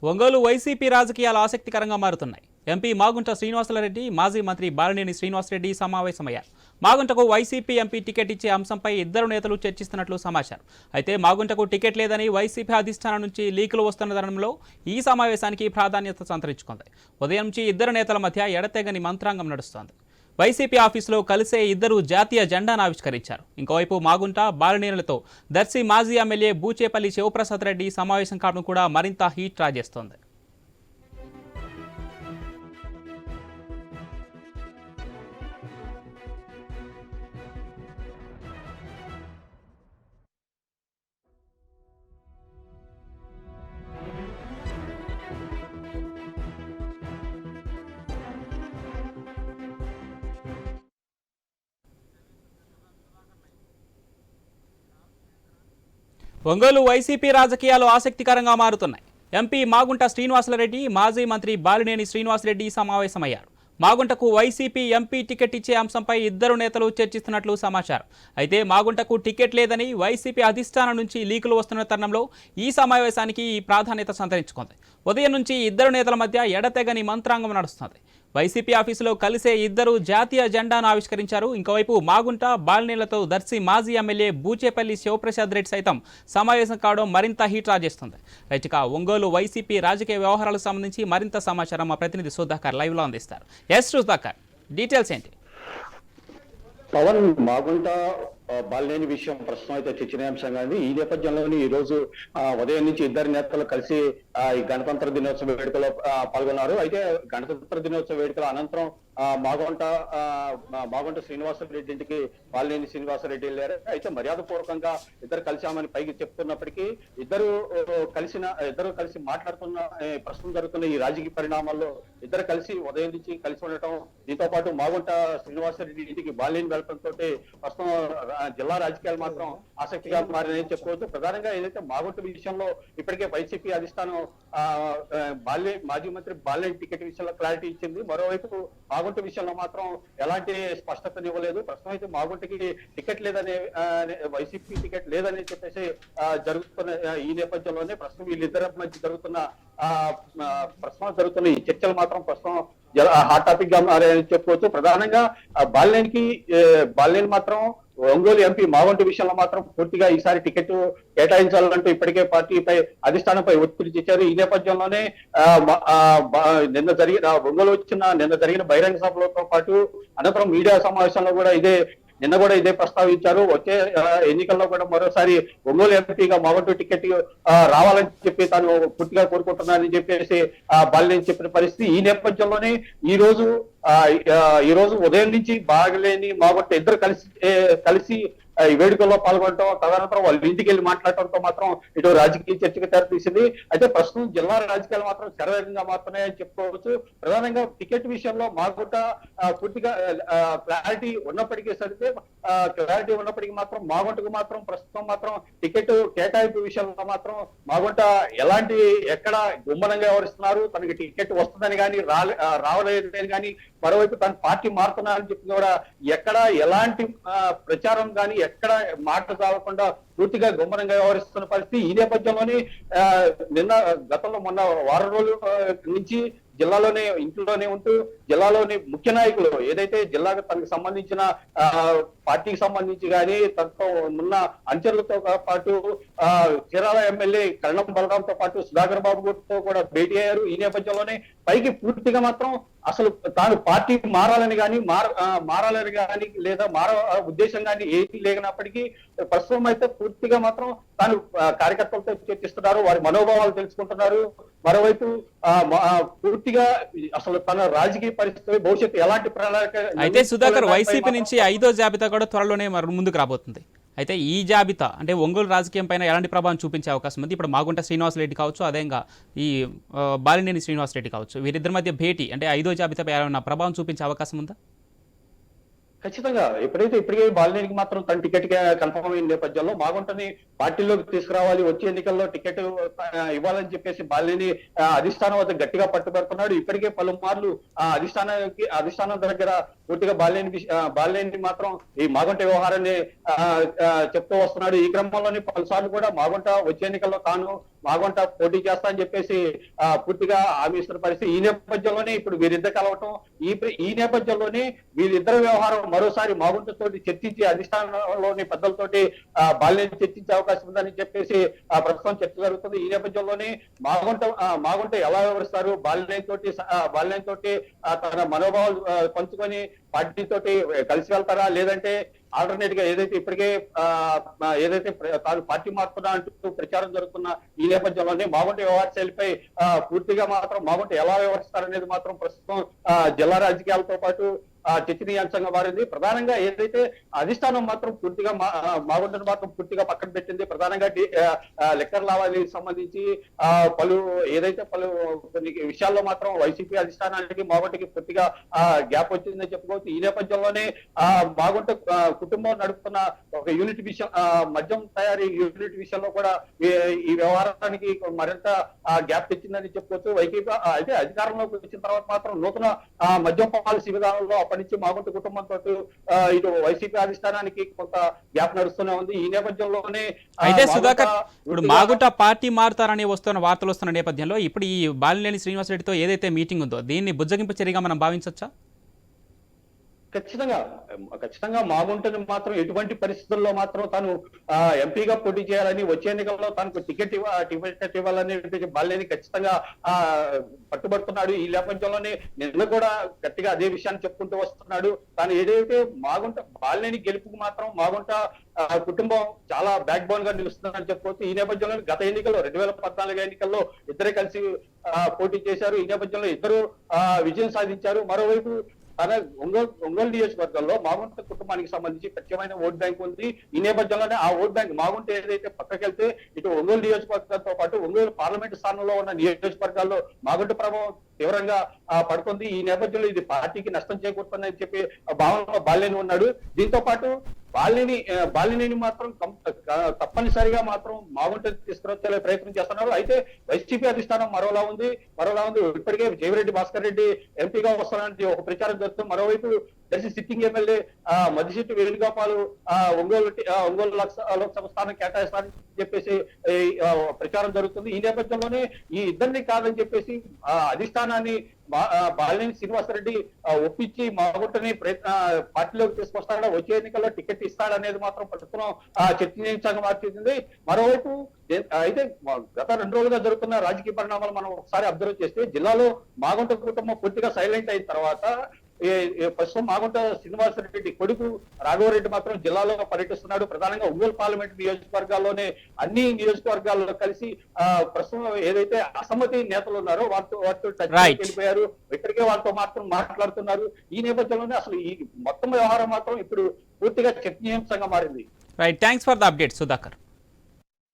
Ongole YCP రాజకీయాలు ఆసక్తికరంగా మారుతున్నాయి. ఎంపీ మాగుంట శ్రీనివాసరెడ్డి, మాజీ మంత్రి బాలినేని శ్రీనివాసరెడ్డి సమావేశమయ్యారు. మాగుంటకు వైసీపీ ఎంపీ టికెట్ ఇచ్చే అంశంపై ఇద్దరు నేతలు చర్చిస్తున్నట్లు సమాచారం. అయితే మాగుంటకు టికెట్ లేదని వైసీపీ అధిష్టానం నుంచి లీకులు వస్తున్న తరుణంలో ఈ సమావేశానికి ప్రాధాన్యత సంతరించుకుంది. ఉదయం నుంచి ఇద్దరు నేతల మధ్య ఎడతెగని మంత్రాంగం నడుస్తోంది. వైసీపీ ఆఫీసులో కలిసే ఇద్దరు జాతీయ జెండాను ఆవిష్కరించారు. ఇంకోవైపు మాగుంట, బాలినేనులతో దర్శి మాజీ ఎమ్మెల్యే బూచేపల్లి శివప్రసాద్ రెడ్డి సమావేశం కావడం కూడా మరింత హీట్ రాజేస్తోంది. ఒంగోలు వైసీపీ రాజకీయాలు ఆసక్తికరంగా మారుతున్నాయి. ఎంపీ మాగుంట శ్రీనివాసరెడ్డి, మాజీ మంత్రి బాలినేని శ్రీనివాసరెడ్డి సమావేశమయ్యారు. మాగుంటకు వైసీపీ ఎంపీ టికెట్ ఇచ్చే అంశంపై ఇద్దరు నేతలు చర్చిస్తున్నట్లు సమాచారం. అయితే మాగుంటకు టికెట్ లేదని వైసీపీ అధిష్టానం నుంచి లీకులు వస్తున్న తరుణంలో ఈ సమావేశానికి ప్రాధాన్యత సంతరించుకుంది. ఉదయం నుంచి ఇద్దరు నేతల మధ్య ఎడతెగని మంత్రాంగం నడుస్తుంది. వైసీపీ ఆఫీసులో కలిసే ఇద్దరు జాతీయ జెండాను ఆవిష్కరించారు. ఇంకోవైపు మాగుంట, బాలినేళ్లతో దర్శి మాజీ ఎమ్మెల్యే బూచేపల్లి శివప్రసాద్ రెడ్డి సైతం సమావేశం కావడం మరింత హీట్ రాజేస్తుంది. రైట్గా ఒంగోలు వైసీపీ రాజకీయ వ్యవహారాలకు సంబంధించి మరింత సమాచారం మా ప్రతినిధి సుధాకర్ లైవ్లో అందిస్తారు. ఎస్ సుధాకర్, డీటెయిల్స్ ఏంటి? పవన్, మాగుంట బాలినేని విషయం ప్రస్తుతం అయితే చర్చనీయాంశంగా ఉంది. ఈ నేపథ్యంలోని ఈ రోజు ఉదయం నుంచి ఇద్దరు నేతలు కలిసి ఈ గణతంత్ర దినోత్సవ వేడుకలో పాల్గొన్నారు. అయితే గణతంత్ర దినోత్సవ వేడుకల అనంతరం మాగుంట శ్రీనివాసరెడ్డి ఇంటికి బాలినేని శ్రీనివాసరెడ్డి వెళ్ళారు. అయితే మర్యాద పూర్వకంగా ఇద్దరు కలిసామని పైకి చెప్తున్నప్పటికీ ఇద్దరు కలిసి మాట్లాడుతున్న ప్రస్తుతం జరుగుతున్న ఈ రాజకీయ పరిణామాల్లో ఇద్దరు కలిసి ఉదయం నుంచి కలిసి ఉండటం, దీంతో పాటు మాగుంట శ్రీనివాసరెడ్డి ఇంటికి బాలినేని వెళ్ళడంతో ప్రస్తుతం జిల్లా రాజకీయాలు మాత్రం ఆసక్తిగా మారినాయని చెప్పుకోవచ్చు. ప్రధానంగా ఏదైతే మాగుంట విషయంలో ఇప్పటికే వైసీపీ అధిష్టానం మాజీ మంత్రి బాలినేని టికెట్ విషయంలో క్లారిటీ ఇచ్చింది. మరోవైపు మాగుంట విషయంలో మాత్రం ఎలాంటి స్పష్టతనివ్వలేదు. ప్రస్తుతం అయితే మాగుంటకి టికెట్ లేదనే, వైసీపీ టికెట్ లేదని చెప్పేసి జరుగుతున్న ఈ నేపథ్యంలోనే ప్రస్తుతం వీళ్ళిద్దరి మధ్య జరుగుతున్న ఈ చర్చలు మాత్రం ప్రస్తుతం హాట్ టాపిక్ గా మారాయని చెప్పుకోవచ్చు. ప్రధానంగా బాలినేని మాత్రం ఒంగోలు ఎంపీ మాగుంట విషయంలో మాత్రం పూర్తిగా ఈసారి టికెట్ కేటాయించాలంటూ ఇప్పటికే పార్టీపై అధిష్టానంపై ఒత్తిడి తెచ్చారు. ఈ నేపథ్యంలోనే నిన్న జరిగిన బహిరంగ సభలతో పాటు అనంతరం మీడియా సమావేశంలో కూడా ఇదే ప్రస్తావించారు. వచ్చే ఎన్నికల్లో కూడా మరోసారి ఒంగోలు ఎంపీగా మాగుంట టికెట్ రావాలని చెప్పి తాను పూర్తిగా కోరుకుంటున్నానని చెప్పేసి బాలినేని చెప్పిన పరిస్థితి. ఈ నేపథ్యంలోనే ఈ రోజు ఉదయం నుంచి బాలినేని మాగుంట ఇద్దరు కలిసి ఈ వేడుకల్లో పాల్గొనడం, తదనంతరం వాళ్ళ ఇంటికి వెళ్ళి మాట్లాడటంతో మాత్రం ఇటు రాజకీయ చర్చకు తెరతీసింది. అయితే ప్రస్తుతం జిల్లా రాజకీయాలు మాత్రం శరవేగంగా మారుతున్నాయని చెప్పుకోవచ్చు. ప్రధానంగా టికెట్ విషయంలో మాగుంట పూర్తిగా క్లారిటీ ఉన్నప్పటికీ మాత్రం మాగుంటకు మాత్రం ప్రస్తుతం మాత్రం టికెట్ కేటాయింపు విషయంలో మాత్రం మాగుంట ఎక్కడ గుమ్మనంగా వ్యవహరిస్తున్నారు. తనకి టికెట్ వస్తుందని కానీ రావలేదని కానీ, మరోవైపు తన పార్టీ మారుతున్నారని చెప్పి కూడా ఎక్కడ ఎలాంటి ప్రచారం కానీ ఎక్కడ మాట సాగకుండా పూర్తిగా గుమ్మనంగా వ్యవహరిస్తున్న పరిస్థితి. ఈ నేపథ్యంలోనే గతంలో మొన్న వారం రోజుల నుంచి ఇంట్లోనే ఉంటూ జిల్లాలోని ముఖ్య నాయకులు ఏదైతే జిల్లాకు తనకు సంబంధించిన పార్టీకి సంబంధించి కానీ తనతో ఉన్న అంచర్లతో పాటు చీరాల ఎమ్మెల్యే కరణం బలరాంతో పాటు సుధాకర్ బాబుతో కూడా భేటీ అయ్యారు. ఈ నేపథ్యంలోనే పైకి పూర్తిగా మాత్రం అసలు తాను పార్టీ మారాలని కానీ లేదా ఉద్దేశం కానీ ఏది లేనప్పటికీ ప్రస్తుతం అయితే పూర్తిగా మాత్రం తాను కార్యకర్తలతో చర్చిస్తున్నారు, వారి మనోభావాలు తెలుసుకుంటున్నారు. మరోవైపు పూర్తిగా అసలు తన రాజకీయ పరిస్థితి భవిష్యత్తు ఎలాంటి ప్రణాళిక. అయితే సుధాకర్, వైసీపీ నుంచి 5వ జాబితా కూడా త్వరలోనే ముందుకు రాబోతుంది. అయితే ఈ జాబితా అంటే ఒంగోలు రాజకీయం పైన ఎలాంటి ప్రభావం చూపించే అవకాశం ఉంది? ఇప్పుడు మాగుంట శ్రీనివాసరెడ్డి కావచ్చు, అదేగా ఈ బాలినేని శ్రీనివాసరెడ్డి కావచ్చు, వీరిద్దరి మధ్య భేటీ అంటే 5వ జాబితాపై ఏమైనా ప్రభావం చూపించే అవకాశం ఉందా? ఖచ్చితంగా ఇప్పటికే బాలినేనికి మాత్రం తన టికెట్ కన్ఫర్మ్ అయిన నేపథ్యంలో మాగుంటని పార్టీలోకి తీసుకురావాలి, వచ్చే ఎన్నికల్లో టికెట్ ఇవ్వాలని చెప్పేసి బాలినేని అధిష్టానం వద్ద గట్టిగా పట్టుబడుతున్నాడు. ఇప్పటికే పలుమార్లు అధిష్టానం దగ్గర పూర్తిగా బాలినేని మాత్రం ఈ మాగుంట వ్యవహారాన్ని చెప్తూ వస్తున్నాడు. ఈ క్రమంలోనే పలుసార్లు కూడా మాగుంట వచ్చే ఎన్నికల్లో తాను మాగుంట పోటీ చేస్తా అని చెప్పేసి పూర్తిగా హామీ ఇస్తున్న పరిస్థితి. ఈ నేపథ్యంలోనే ఇప్పుడు వీరిద్దరు కలవటం, ఈ నేపథ్యంలోనే వీరిద్దరు వ్యవహారం మరోసారి మాగుంట తోటి చర్చించి అధిష్టానంలోని పెద్దలతోటి బాలినేని చర్చించే అవకాశం ఉందని చెప్పేసి ప్రస్తుతం చర్చ జరుగుతుంది. ఈ నేపథ్యంలోనే మాగుంట ఎలా వ్యవహరిస్తారు, బాలినేని తోటి తన మనోభావాలు పంచుకొని పార్టీ తోటి కలిసి వెళ్తారా, లేదంటే ఆల్టర్నేట్ గా ఇప్పటికే తాను పార్టీ మారుతున్నా అంటూ ప్రచారం జరుగుతున్న ఈ నేపథ్యంలోనే మాగుంట వ్యవహార శైలిపై పూర్తిగా మాత్రం మాగుంట ఎలా వ్యవహరిస్తారనేది మాత్రం ప్రస్తుతం జిల్లా రాజకీయాలతో పాటు చర్చనీయాంశంగా మారింది. ప్రధానంగా ఏదైతే అధిష్టానం మాత్రం పూర్తిగా మాగుంటను మాత్రం పూర్తిగా పక్కన పెట్టింది. ప్రధానంగా లెక్కర్ లావాదేవీకి సంబంధించి పలు కొన్ని విషయాల్లో మాత్రం వైసీపీ అధిష్టానానికి మాగుంటకి పూర్తిగా గ్యాప్ వచ్చిందని చెప్పుకోవచ్చు. ఈ నేపథ్యంలోనే మాగుంట కుటుంబం నడుపుతున్న ఒక యూనిట్ విషయం, మద్యం తయారీ యూనిట్ విషయంలో కూడా ఈ వ్యవహారానికి మరింత గ్యాప్ తెచ్చిందని చెప్పుకోవచ్చు. వైసీపీ అయితే అధికారంలోకి వచ్చిన తర్వాత మాత్రం నూతన మద్యం పాలసీ విధానంలో అప్పటి నుంచి మాగుంట కుటుంబంతో ఇటు వైసీపీ అధిష్టానానికి కొంత గ్యాప్ నడుస్తూనే ఉంది. ఈ నేపథ్యంలోనే అయితే సుధాకర్, ఇప్పుడు మాగుంట పార్టీ మారుతారని వస్తున్న వార్తలు వస్తున్న నేపథ్యంలో ఇప్పుడు ఈ బాలినేని శ్రీనివాసరెడ్డితో ఏదైతే మీటింగ్ ఉందో దీన్ని బుజ్జగింపు చర్యగా మనం భావించవచ్చా? ఖచ్చితంగా మాగుంటని మాత్రం ఎటువంటి పరిస్థితుల్లో మాత్రం తాను ఎంపీగా పోటీ చేయాలని, వచ్చే ఎన్నికల్లో తనకు టికెట్ ఇవ్వాలని బాలినేని ఖచ్చితంగా పట్టుబడుతున్నాడు. ఈ నేపథ్యంలోనే నిన్న కూడా గట్టిగా అదే విషయాన్ని చెప్పుకుంటూ వస్తున్నాడు. తాను ఏదైతే బాలినేని గెలుపుకు మాత్రం మాగుంట కుటుంబం చాలా బ్యాక్ బోన్ గా నిలుస్తుందని చెప్పుకోవచ్చు. ఈ నేపథ్యంలో గత ఎన్నికల్లో 2014 ఎన్నికల్లో ఇద్దరే కలిసి పోటీ చేశారు. ఈ నేపథ్యంలో ఇద్దరు విజయం సాధించారు. మరోవైపు తన ఒంగోలు నియోజకవర్గంలో మాగుంట కుటుంబానికి సంబంధించి ప్రత్యేకమైన ఓట్ బ్యాంక్ ఉంది. ఈ నేపథ్యంలోనే ఆ ఓట్ బ్యాంక్ మాగుంట ఏదైతే పక్కకెళ్తే ఇటు ఒంగోలు నియోజకవర్గంతో పాటు ఒంగోలు పార్లమెంట్ స్థానంలో ఉన్న నియోజకవర్గాల్లో మాగుంట ప్రభావం తీవ్రంగా పడుతుంది. ఈ నేపథ్యంలో ఇది పార్టీకి నష్టం చేకూరుతుందని చెప్పి భావనలో బాలినేని ఉన్నాడు. దీంతో పాటు బాలినేని మాత్రం తప్పనిసరిగా మాత్రం మాగుంట తీసుకురొచ్చే ప్రయత్నం చేస్తున్నారు. అయితే వైసీపీ అధిష్టానం మరోలా ఉంది. ఇప్పటికే జయరెడ్డి భాస్కర్ రెడ్డి ఎంపీగా వస్తానంటే ఒక ప్రచారం జరుగుతుంది. మరోవైపు దర్శి సిట్టింగ్ ఎమ్మెల్యే మద్దిశెట్టి వేణుగోపాల్ ఒంగోలు లోక్సభ స్థానం కేటాయిస్తారని చెప్పేసి ప్రచారం జరుగుతుంది. ఈ నేపథ్యంలోనే ఈ ఇద్దరిని కాదని చెప్పేసి అధిష్టానాన్ని బాలినేని శ్రీనివాసరెడ్డి ఒప్పించి మాగుంటని పార్టీలోకి తీసుకొస్తాడా, వచ్చే ఎన్నికల్లో టికెట్ ఇస్తాడనేది మాత్రం ప్రస్తుతం చర్చనీయాంశంగా మార్చింది. మరోవైపు అయితే గత 2 రోజులుగా జరుగుతున్న రాజకీయ పరిణామాలు మనం ఒకసారి అబ్జర్వ్ చేస్తే జిల్లాలో మాగుంట కుటుంబం పూర్తిగా సైలెంట్ అయిన తర్వాత ప్రస్తుతం మాగుంట శ్రీనివాసరెడ్డి కొడుకు రాఘవరెడ్డి మాత్రం జిల్లాలో పర్యటిస్తున్నాడు. ప్రధానంగా ఒంగోలు పార్లమెంట్ నియోజకవర్గాల్లోనే అన్ని నియోజకవర్గాల్లో కలిసి ప్రస్తుతం ఏదైతే అసమ్మతి నేతలు ఉన్నారో వారితో వెళ్ళిపోయారు. ఇప్పటికే వాళ్ళతో మాత్రం మాట్లాడుతున్నారు. ఈ నేపథ్యంలోనే అసలు ఈ మొత్తం వ్యవహారం మాత్రం ఇప్పుడు పూర్తిగా చర్చనీయాంశంగా మారింది. Right, thanks for the update Sudhakar.